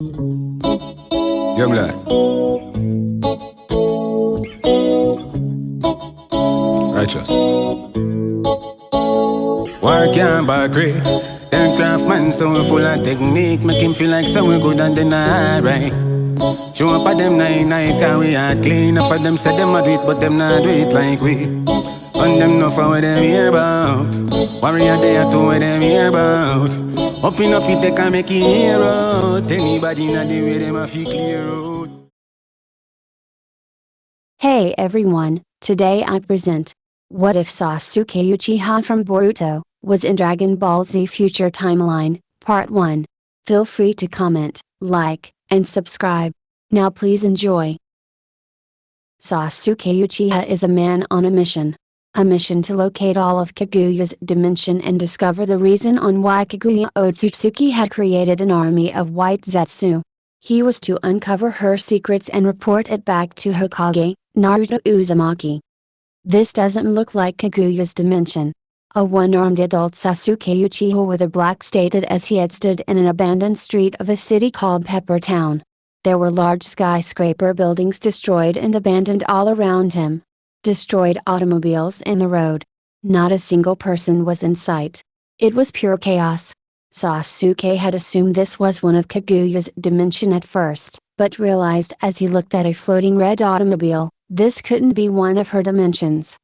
Young lad, righteous. War can't buy great. Then craftsman so full of technique. Make him feel like someone good and then alright. Show up at them night, cause we hard clean. Enough of them say them a do it, but them not do it like we. On them no for what them hear about. Warrior they are to what them hear about. Open up it, they can make it hear out. Anybody not the way them a feel clear out. Hey everyone, today I present What if Sasuke Uchiha from Boruto was in Dragon Ball Z Future Timeline, Part 1. Feel free to comment, like, and subscribe. Now please enjoy. Sasuke Uchiha is a man on a mission. A mission to locate all of Kaguya's dimension and discover the reason on why Kaguya Otsutsuki had created an army of white Zetsu. He was to uncover her secrets and report it back to Hokage, Naruto Uzumaki. This doesn't look like Kaguya's dimension. A one-armed adult Sasuke Uchiha with a black stated as he had stood in an abandoned street of a city called Pepper Town. There were large skyscraper buildings destroyed and abandoned all around him. Destroyed automobiles in the road. Not a single person was in sight. It was pure chaos. Sasuke had assumed this was one of Kaguya's dimension at first, but realized as he looked at a floating red automobile, this couldn't be one of her dimensions.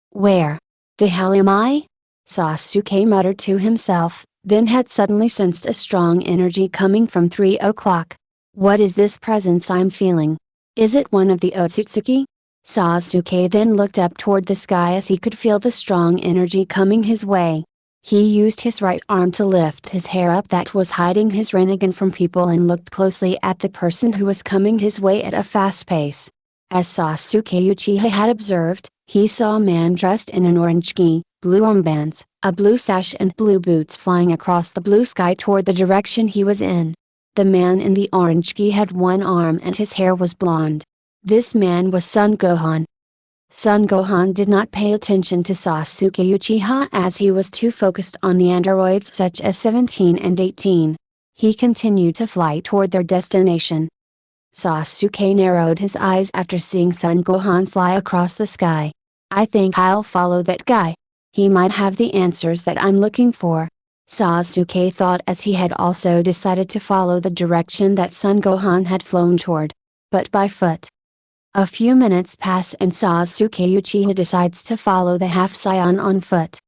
Where the hell am I? Sasuke muttered to himself, then had suddenly sensed a strong energy coming from 3 o'clock. What is this presence I'm feeling? Is it one of the Otsutsuki? Sasuke then looked up toward the sky as he could feel the strong energy coming his way. He used his right arm to lift his hair up that was hiding his Rinnegan from people and looked closely at the person who was coming his way at a fast pace. As Sasuke Uchiha had observed, he saw a man dressed in an orange gi, blue armbands, a blue sash and blue boots flying across the blue sky toward the direction he was in. The man in the orange gi had one arm and his hair was blonde. This man was Son Gohan. Son Gohan did not pay attention to Sasuke Uchiha as he was too focused on the androids such as 17 and 18. He continued to fly toward their destination. Sasuke narrowed his eyes after seeing Son Gohan fly across the sky. I think I'll follow that guy. He might have the answers that I'm looking for. Sasuke thought as he had also decided to follow the direction that Son Gohan had flown toward. But by foot. A few minutes pass and Sasuke Uchiha decides to follow the half-Saiyan on foot.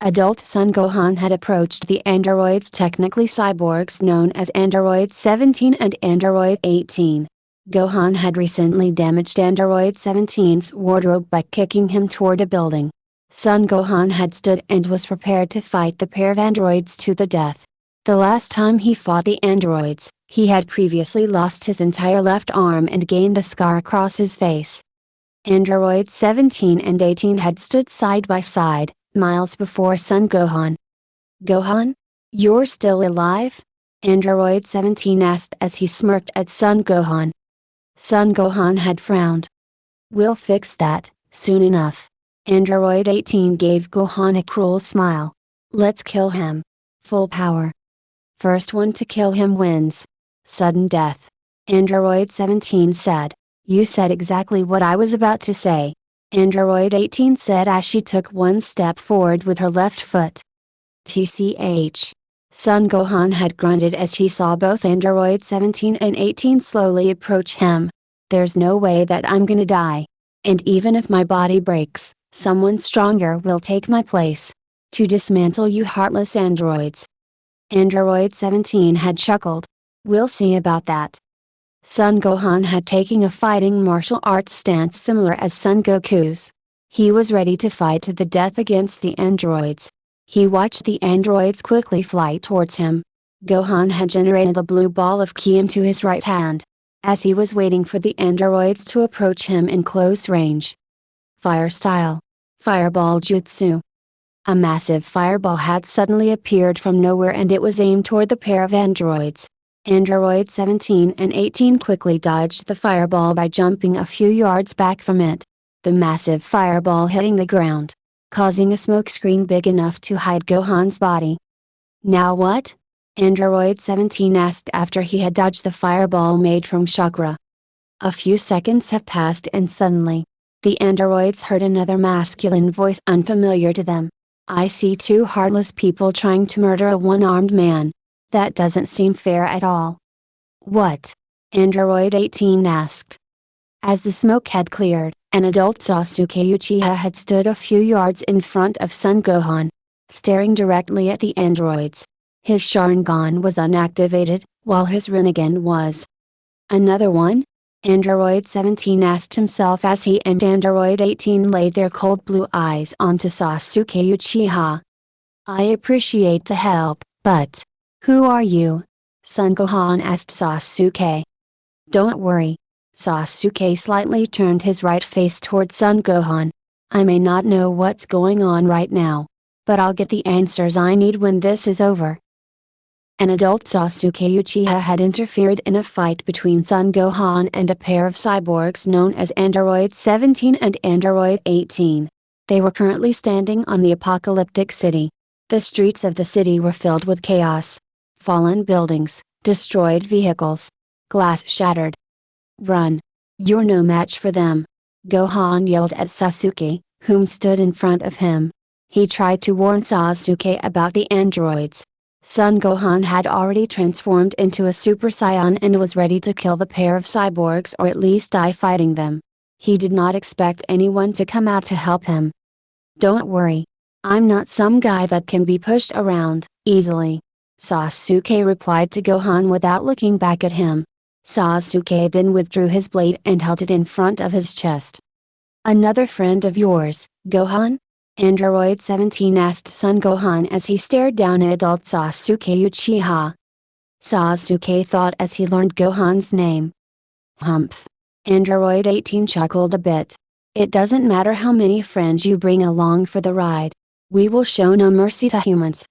Adult Son Gohan had approached the androids, technically cyborgs known as Android 17 and Android 18. Gohan had recently damaged Android 17's wardrobe by kicking him toward a building. Son Gohan had stood and was prepared to fight the pair of androids to the death. The last time he fought the androids, he had previously lost his entire left arm and gained a scar across his face. Android 17 and 18 had stood side by side, miles before Son Gohan. Gohan? You're still alive? Android 17 asked as he smirked at Son Gohan. Son Gohan had frowned. We'll fix that, soon enough. Android 18 gave Gohan a cruel smile. Let's kill him. Full power. First one to kill him wins. Sudden death. Android 17 said. You said exactly what I was about to say. Android 18 said as she took one step forward with her left foot. TCH. Son Gohan had grunted as he saw both Android 17 and 18 slowly approach him. There's no way that I'm gonna die. And even if my body breaks, someone stronger will take my place. To dismantle you heartless androids. Android 17 had chuckled. We'll see about that. Son Gohan had taken a fighting martial arts stance similar as Son Goku's. He was ready to fight to the death against the androids. He watched the androids quickly fly towards him. Gohan had generated a blue ball of ki into his right hand. As he was waiting for the androids to approach him in close range. Fire style. Fireball jutsu. A massive fireball had suddenly appeared from nowhere and it was aimed toward the pair of androids. Android 17 and 18 quickly dodged the fireball by jumping a few yards back from it. The massive fireball hitting the ground, causing a smoke screen big enough to hide Gohan's body. Now what? Android 17 asked after he had dodged the fireball made from chakra. A few seconds have passed and suddenly, the androids heard another masculine voice unfamiliar to them. I see two heartless people trying to murder a one-armed man. That doesn't seem fair at all. What? Android 18 asked. As the smoke had cleared, an adult Sasuke Uchiha had stood a few yards in front of Son Gohan, staring directly at the androids. His Sharingan was unactivated, while his Rinnegan was. Another one? Android 17 asked himself as he and Android 18 laid their cold blue eyes onto Sasuke Uchiha. I appreciate the help, but who are you? Son Gohan asked Sasuke. Don't worry. Sasuke slightly turned his right face toward Son Gohan. I may not know what's going on right now, but I'll get the answers I need when this is over. An adult Sasuke Uchiha had interfered in a fight between Son Gohan and a pair of cyborgs known as Android 17 and Android 18. They were currently standing on the apocalyptic city. The streets of the city were filled with chaos. Fallen buildings, destroyed vehicles, glass shattered. Run! You're no match for them! Gohan yelled at Sasuke, whom stood in front of him. He tried to warn Sasuke about the androids. Son Gohan had already transformed into a Super Saiyan and was ready to kill the pair of cyborgs or at least die fighting them. He did not expect anyone to come out to help him. Don't worry. I'm not some guy that can be pushed around easily. Sasuke replied to Gohan without looking back at him. Sasuke then withdrew his blade and held it in front of his chest. Another friend of yours, Gohan? Android 17 asked Son Gohan as he stared down at adult Sasuke Uchiha. Sasuke thought as he learned Gohan's name. Humph. Android 18 chuckled a bit. It doesn't matter how many friends you bring along for the ride. We will show no mercy to humans.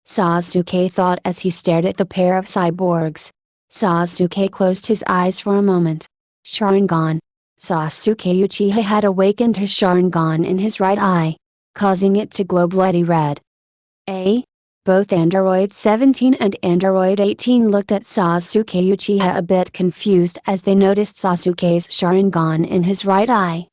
Sasuke thought as he stared at the pair of cyborgs. Sasuke closed his eyes for a moment. Sharingan. Sasuke Uchiha had awakened his Sharingan in his right eye, causing it to glow bloody red. Both Android 17 and Android 18 looked at Sasuke Uchiha a bit confused as they noticed Sasuke's Sharingan in his right eye.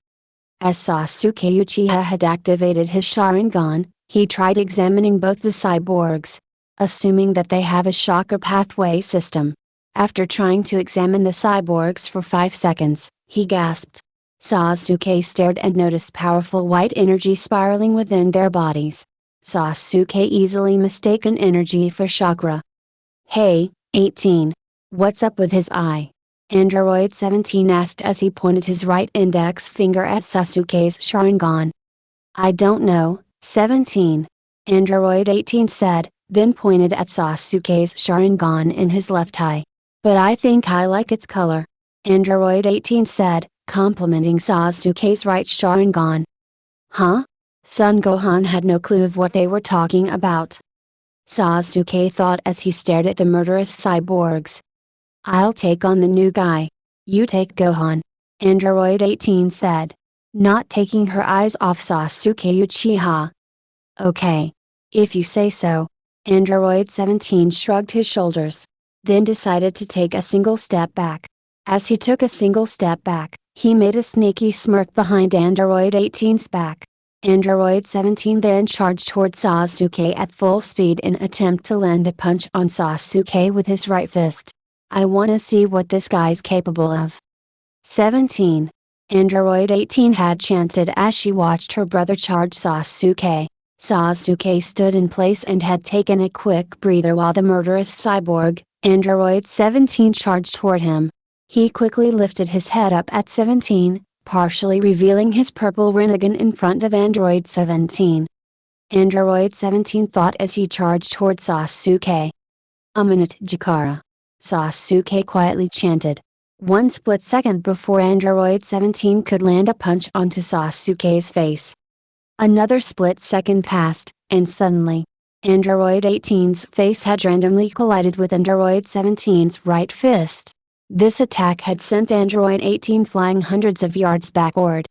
As Sasuke Uchiha had activated his Sharingan, he tried examining both the cyborgs, assuming that they have a chakra pathway system. After trying to examine the cyborgs for 5 seconds, he gasped. Sasuke stared and noticed powerful white energy spiraling within their bodies. Sasuke easily mistaken energy for chakra. Hey, 18. What's up with his eye? Android 17 asked as he pointed his right index finger at Sasuke's Sharingan. I don't know, 17. Android 18 said, then pointed at Sasuke's Sharingan in his left eye. But I think I like its color. Android 18 said, complimenting Sasuke's right Sharingan. Huh? Son Gohan had no clue of what they were talking about. Sasuke thought as he stared at the murderous cyborgs. I'll take on the new guy. You take Gohan. Android 18 said, not taking her eyes off Sasuke Uchiha. Okay. If you say so. Android 17 shrugged his shoulders, then decided to take a single step back. As he took a single step back, he made a sneaky smirk behind Android 18's back. Android 17 then charged toward Sasuke at full speed in attempt to land a punch on Sasuke with his right fist. I wanna see what this guy's capable of. 17. Android 18 had chanted as she watched her brother charge Sasuke. Sasuke stood in place and had taken a quick breather while the murderous cyborg, Android 17 charged toward him. He quickly lifted his head up at 17, partially revealing his purple Rinnegan in front of Android 17. Android 17 thought as he charged toward Sasuke. A minute Jakara. Sasuke quietly chanted. One split second before Android 17 could land a punch onto Sasuke's face. Another split second passed, and suddenly, Android 18's face had randomly collided with Android 17's right fist. This attack had sent Android 18 flying hundreds of yards backward.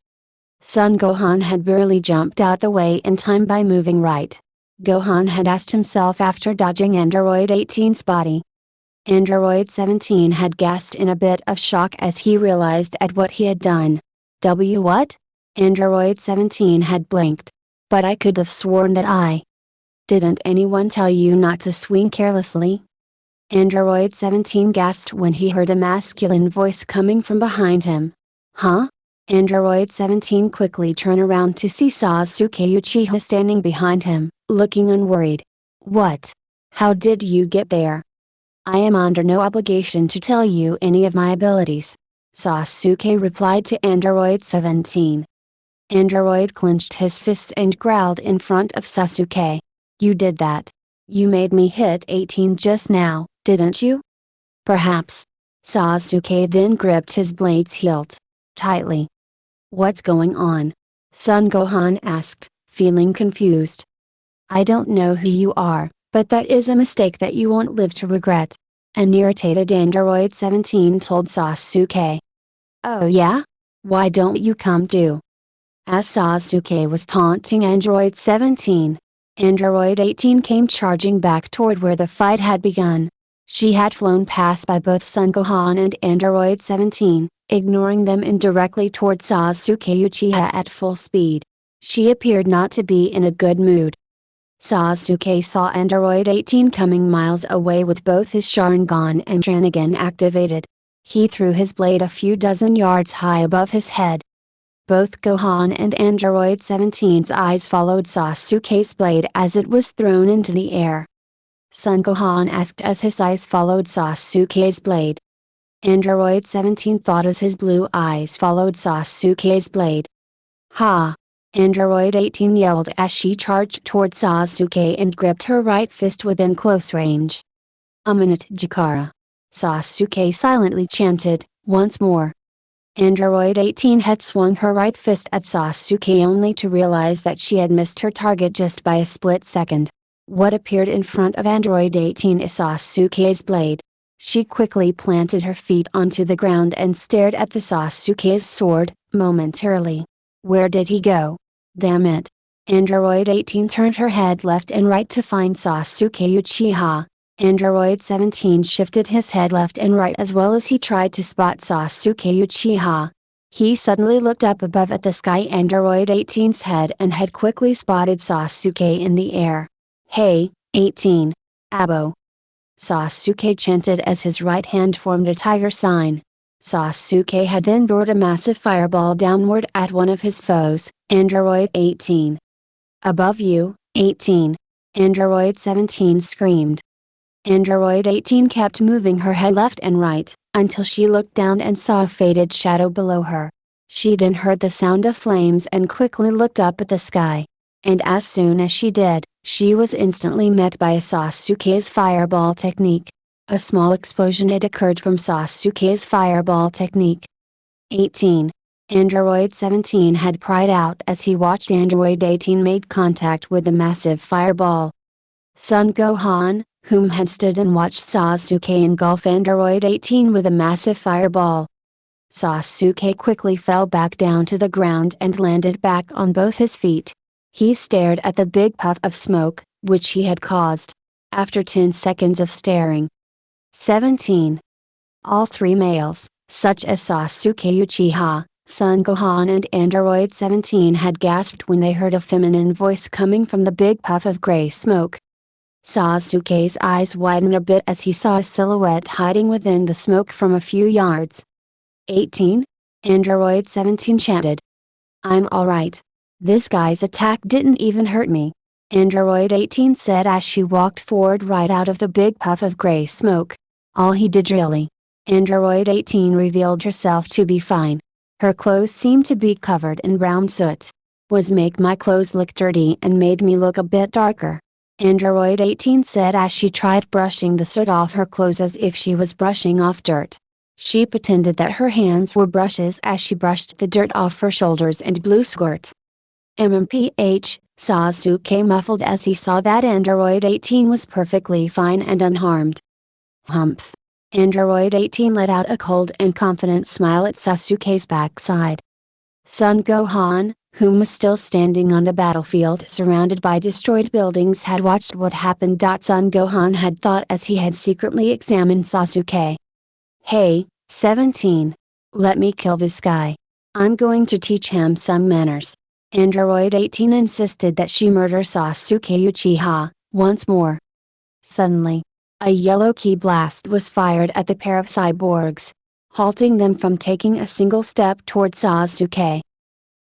Son Gohan had barely jumped out the way in time by moving right. Gohan had asked himself after dodging Android 18's body. Android 17 had gasped in a bit of shock as he realized at what he had done. What? Android 17 had blinked. But I could have sworn that I. Didn't anyone tell you not to swing carelessly? Android 17 gasped when he heard a masculine voice coming from behind him. Huh? Android 17 quickly turned around to see Sasuke Uchiha standing behind him, looking unworried. What? How did you get there? I am under no obligation to tell you any of my abilities, Sasuke replied to Android 17. Android clenched his fists and growled in front of Sasuke. You did that. You made me hit 18 just now, didn't you? Perhaps. Sasuke then gripped his blade's hilt tightly. What's going on? Son Gohan asked, feeling confused. I don't know who you are, but that is a mistake that you won't live to regret. An irritated Android 17 told Sasuke. Oh yeah? Why don't you come too? As Sasuke was taunting Android 17, Android 18 came charging back toward where the fight had begun. She had flown past by both Son Gohan and Android 17, ignoring them and directly toward Sasuke Uchiha at full speed. She appeared not to be in a good mood. Sasuke saw Android 18 coming miles away with both his Sharingan and Sharingan activated. He threw his blade a few dozen yards high above his head. Both Gohan and Android 17's eyes followed Sasuke's blade as it was thrown into the air. Son Gohan asked as his eyes followed Sasuke's blade. Android 17 thought as his blue eyes followed Sasuke's blade. Ha! Android 18 yelled as she charged toward Sasuke and gripped her right fist within close range. A minute Jakara. Sasuke silently chanted, once more. Android 18 had swung her right fist at Sasuke only to realize that she had missed her target just by a split second. What appeared in front of Android 18 is Sasuke's blade. She quickly planted her feet onto the ground and stared at the Sasuke's sword, momentarily. Where did he go? Damn it. Android 18 turned her head left and right to find Sasuke Uchiha. Android 17 shifted his head left and right as well as he tried to spot Sasuke Uchiha. He suddenly looked up above at the sky Android 18's head and had quickly spotted Sasuke in the air. Hey, 18. Abo. Sasuke chanted as his right hand formed a tiger sign. Sasuke had then roared a massive fireball downward at one of his foes, Android 18. Above you, 18. Android 17 screamed. Android 18 kept moving her head left and right, until she looked down and saw a faded shadow below her. She then heard the sound of flames and quickly looked up at the sky. And as soon as she did, she was instantly met by Sasuke's fireball technique. A small explosion had occurred from Sasuke's fireball technique. 18. Android 17 had cried out as he watched Android 18 make contact with the massive fireball. Son Gohan, whom had stood and watched Sasuke engulf Android 18 with a massive fireball. Sasuke quickly fell back down to the ground and landed back on both his feet. He stared at the big puff of smoke, which he had caused. After 10 seconds of staring. 17. All three males, such as Sasuke Uchiha, Son Gohan and Android 17 had gasped when they heard a feminine voice coming from the big puff of gray smoke. Sasuke's eyes widened a bit as he saw a silhouette hiding within the smoke from a few yards. 18. Android 17 chanted. I'm alright. This guy's attack didn't even hurt me. Android 18 said as she walked forward right out of the big puff of gray smoke. All he did really. Android 18 revealed herself to be fine. Her clothes seemed to be covered in brown soot. Was make my clothes look dirty and made me look a bit darker. Android 18 said as she tried brushing the soot off her clothes as if she was brushing off dirt. She pretended that her hands were brushes as she brushed the dirt off her shoulders and blue skirt. MMPH, Sasuke muffled as he saw that Android 18 was perfectly fine and unharmed. Humph. Android 18 let out a cold and confident smile at Sasuke's backside. Son Gohan, whom was still standing on the battlefield surrounded by destroyed buildings, had watched what happened. Son Gohan had thought as he had secretly examined Sasuke. "Hey, 17. Let me kill this guy. I'm going to teach him some manners." Android 18 insisted that she murder Sasuke Uchiha, once more. Suddenly, a yellow ki blast was fired at the pair of cyborgs, halting them from taking a single step toward Sasuke.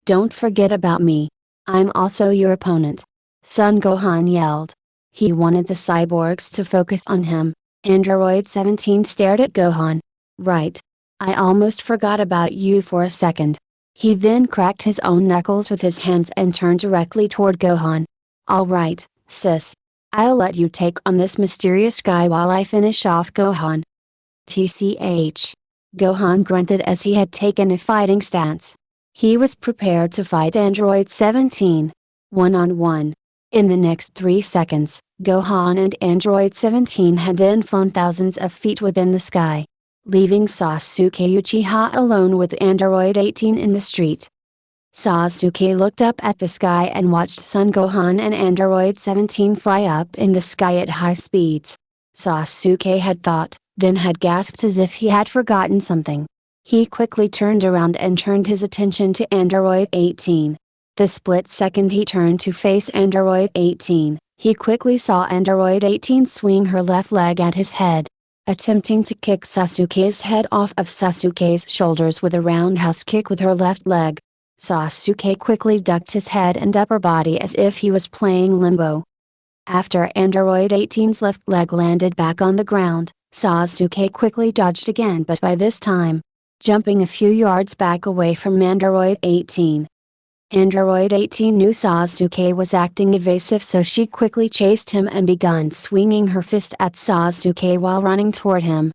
"Don't forget about me. I'm also your opponent," Son Gohan yelled. He wanted the cyborgs to focus on him. Android 17 stared at Gohan. "Right. I almost forgot about you for a second." He then cracked his own knuckles with his hands and turned directly toward Gohan. "All right, sis. I'll let you take on this mysterious guy while I finish off Gohan." TCH. Gohan grunted as he had taken a fighting stance. He was prepared to fight Android 17. One-on-one. In the next 3 seconds, Gohan and Android 17 had then flown thousands of feet within the sky, leaving Sasuke Uchiha alone with Android 18 in the street. Sasuke looked up at the sky and watched Son Gohan and Android 17 fly up in the sky at high speeds. Sasuke had thought, then had gasped as if he had forgotten something. He quickly turned around and turned his attention to Android 18. The split second he turned to face Android 18, he quickly saw Android 18 swing her left leg at his head, attempting to kick Sasuke's head off of Sasuke's shoulders with a roundhouse kick with her left leg. Sasuke quickly ducked his head and upper body as if he was playing limbo. After Android 18's left leg landed back on the ground, Sasuke quickly dodged again, but by this time, jumping a few yards back away from Android 18. Android 18 knew Sasuke was acting evasive, so she quickly chased him and began swinging her fist at Sasuke while running toward him.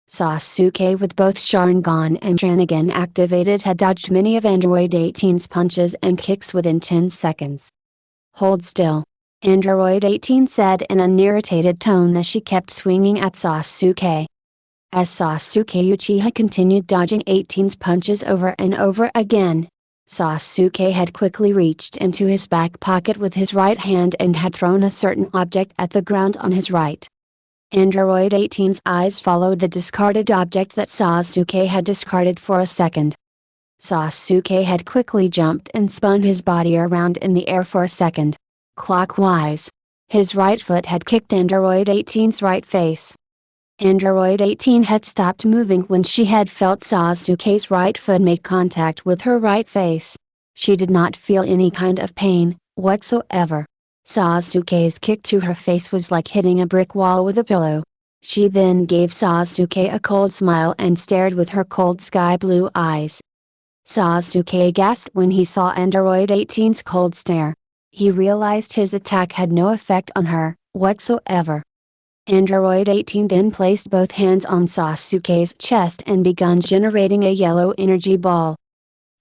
Sasuke, with both Sharingan and Sharingan activated, had dodged many of Android 18's punches and kicks within 10 seconds. "Hold still," Android 18 said in an irritated tone as she kept swinging at Sasuke. As Sasuke Uchiha continued dodging 18's punches over and over again, Sasuke had quickly reached into his back pocket with his right hand and had thrown a certain object at the ground on his right. Android 18's eyes followed the discarded object that Sasuke had discarded for a second. Sasuke had quickly jumped and spun his body around in the air for a second, clockwise. His right foot had kicked Android 18's right face. Android 18 had stopped moving when she had felt Sasuke's right foot make contact with her right face. She did not feel any kind of pain whatsoever. Sasuke's kick to her face was like hitting a brick wall with a pillow. She then gave Sasuke a cold smile and stared with her cold sky blue eyes. Sasuke gasped when he saw Android 18's cold stare. He realized his attack had no effect on her whatsoever. Android 18 then placed both hands on Sasuke's chest and began generating a yellow energy ball.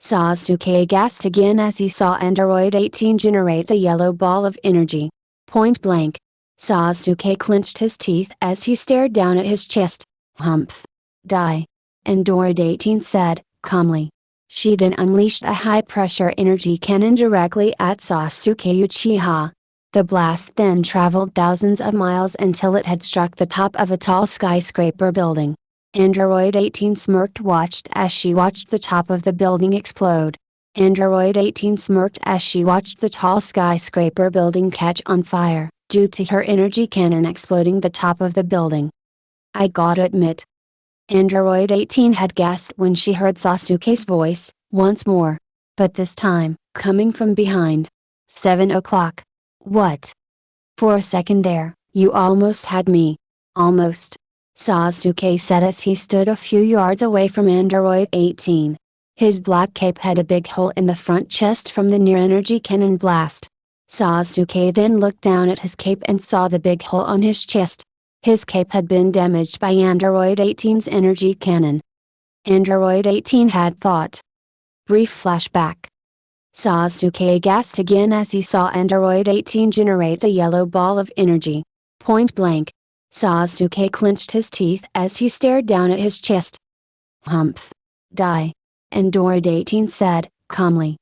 Sasuke gasped again as he saw Android 18 generate a yellow ball of energy. Point blank. Sasuke clenched his teeth as he stared down at his chest. "Humph. Die," Android 18 said, calmly. She then unleashed a high-pressure energy cannon directly at Sasuke Uchiha. The blast then traveled thousands of miles until it had struck the top of a tall skyscraper building. Android 18 smirked watched as she watched the top of the building explode. Android 18 smirked as she watched the tall skyscraper building catch on fire, due to her energy cannon exploding the top of the building. "I gotta admit." Android 18 had gasped when she heard Sasuke's voice, once more. But this time, coming from behind. 7 o'clock. "What? For a second there, you almost had me." "Almost," Sasuke said as he stood a few yards away from Android 18. His black cape had a big hole in the front chest from the near energy cannon blast. Sasuke then looked down at his cape and saw the big hole on his chest. His cape had been damaged by Android 18's energy cannon. Android 18 had thought. Brief flashback. Sasuke gasped again as he saw Android 18 generate a yellow ball of energy. Point blank. Sasuke clenched his teeth as he stared down at his chest. "Humph. Die," Android 18 said, calmly.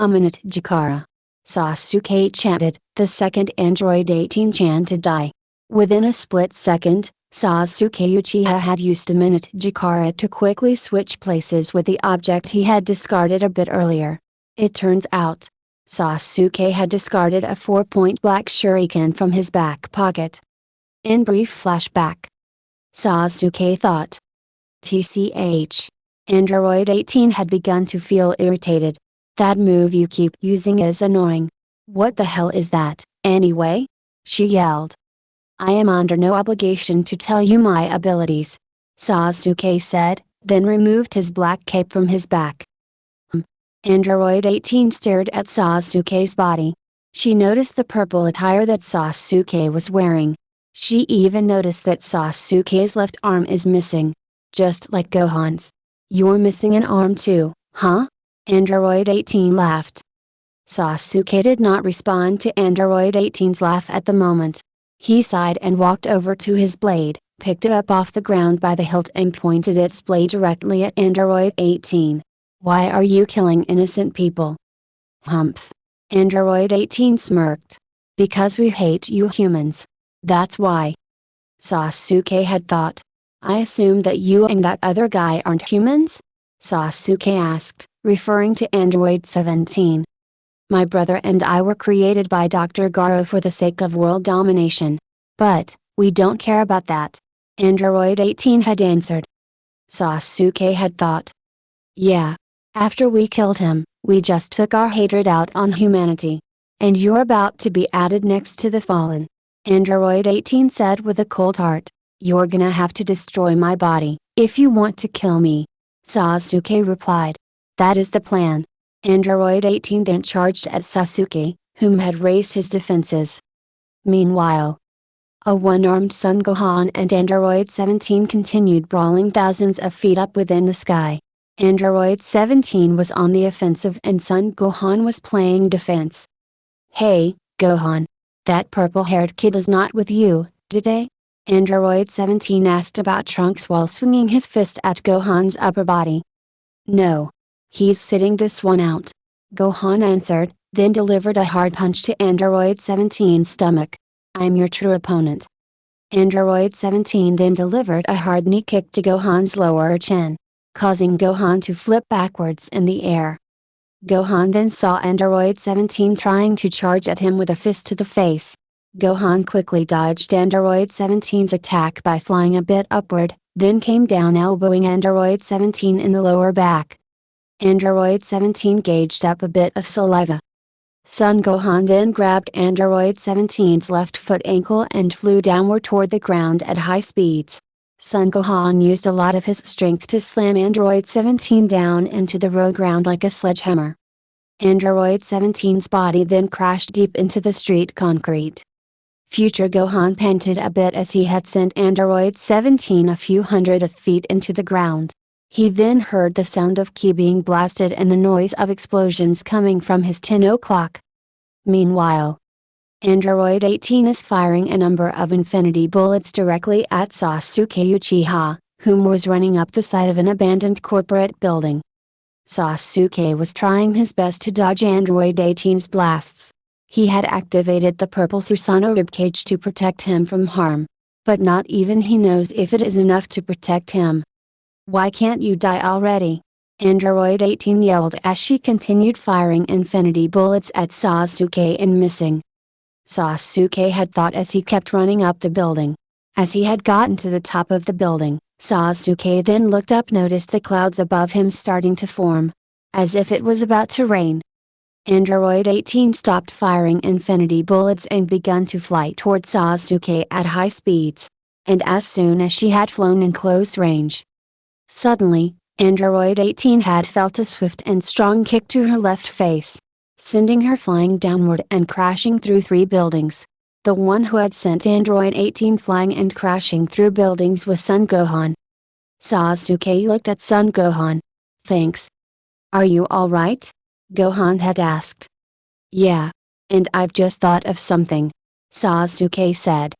A minute Jakara. Sasuke chanted. The second Android 18 chanted die. Within a split second, Sasuke Uchiha had used a minute Jakara to quickly switch places with the object he had discarded a bit earlier. It turns out, Sasuke had discarded a 4-point black shuriken from his back pocket. In brief flashback, Sasuke thought. TCH. Android 18 had begun to feel irritated. That move you keep using is annoying. What the hell is that, anyway? She yelled. I am under no obligation to tell you my abilities, Sasuke said, then removed his black cape from his back. Android 18 stared at Sasuke's body. She noticed the purple attire that Sasuke was wearing. She even noticed that Sasuke's left arm is missing. Just like Gohan's. You're missing an arm too, huh? Android 18 laughed. Sasuke did not respond to Android 18's laugh at the moment. He sighed and walked over to his blade, picked it up off the ground by the hilt and pointed its blade directly at Android 18. Why are you killing innocent people? Humph. Android 18 smirked. Because we hate you humans. That's why. Sasuke had thought. I assume that you and that other guy aren't humans? Sasuke asked, referring to Android 17. My brother and I were created by Dr. Garo for the sake of world domination. But, we don't care about that. Android 18 had answered. Sasuke had thought. Yeah. After we killed him, we just took our hatred out on humanity. And you're about to be added next to the fallen. Android 18 said with a cold heart. You're gonna have to destroy my body, if you want to kill me. Sasuke replied. That is the plan. Android 18 then charged at Sasuke, whom had raised his defenses. Meanwhile, a one-armed Son Gohan and Android 17 continued brawling thousands of feet up within the sky. Android 17 was on the offensive and Son Gohan was playing defense. Hey, Gohan. That purple-haired kid is not with you, today? Android 17 asked about Trunks while swinging his fist at Gohan's upper body. No. He's sitting this one out. Gohan answered, then delivered a hard punch to Android 17's stomach. I'm your true opponent. Android 17 then delivered a hard knee kick to Gohan's lower chin, causing Gohan to flip backwards in the air. Gohan then saw Android 17 trying to charge at him with a fist to the face. Gohan quickly dodged Android 17's attack by flying a bit upward, then came down elbowing Android 17 in the lower back. Android 17 gauged up a bit of saliva. Son Gohan then grabbed Android 17's left foot ankle and flew downward toward the ground at high speeds. Son Gohan used a lot of his strength to slam Android 17 down into the road ground like a sledgehammer. Android 17's body then crashed deep into the street concrete. Future Gohan panted a bit as he had sent Android 17 a few hundred of feet into the ground. He then heard the sound of ki being blasted and the noise of explosions coming from his 10 o'clock. Meanwhile, Android 18 is firing a number of infinity bullets directly at Sasuke Uchiha, whom was running up the side of an abandoned corporate building. Sasuke was trying his best to dodge Android 18's blasts. He had activated the purple Susanoo ribcage to protect him from harm. But not even he knows if it is enough to protect him. Why can't you die already? Android 18 yelled as she continued firing infinity bullets at Sasuke and missing. Sasuke had thought as he kept running up the building. As he had gotten to the top of the building, Sasuke then looked up, noticed the clouds above him starting to form. As if it was about to rain. Android 18 stopped firing infinity bullets and begun to fly toward Sasuke at high speeds. And as soon as she had flown in close range, suddenly, Android 18 had felt a swift and strong kick to her left face, sending her flying downward and crashing through 3 buildings. The one who had sent Android 18 flying and crashing through buildings was Son Gohan. Sasuke looked at Son Gohan. Thanks. Are you alright? Gohan had asked. Yeah. And I've just thought of something. Sasuke said.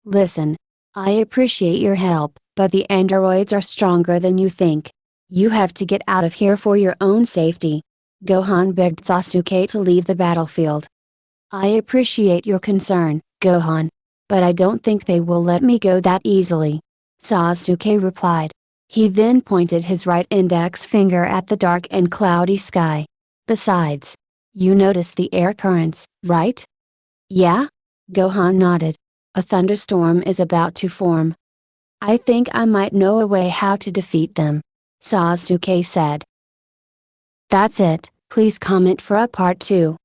Listen. I appreciate your help, but the androids are stronger than you think. You have to get out of here for your own safety. Gohan begged Sasuke to leave the battlefield. I appreciate your concern, Gohan. But I don't think they will let me go that easily. Sasuke replied. He then pointed his right index finger at the dark and cloudy sky. Besides, you notice the air currents, right? Yeah? Gohan nodded. A thunderstorm is about to form. I think I might know a way how to defeat them. Sasuke said. That's it, please comment for a part 2.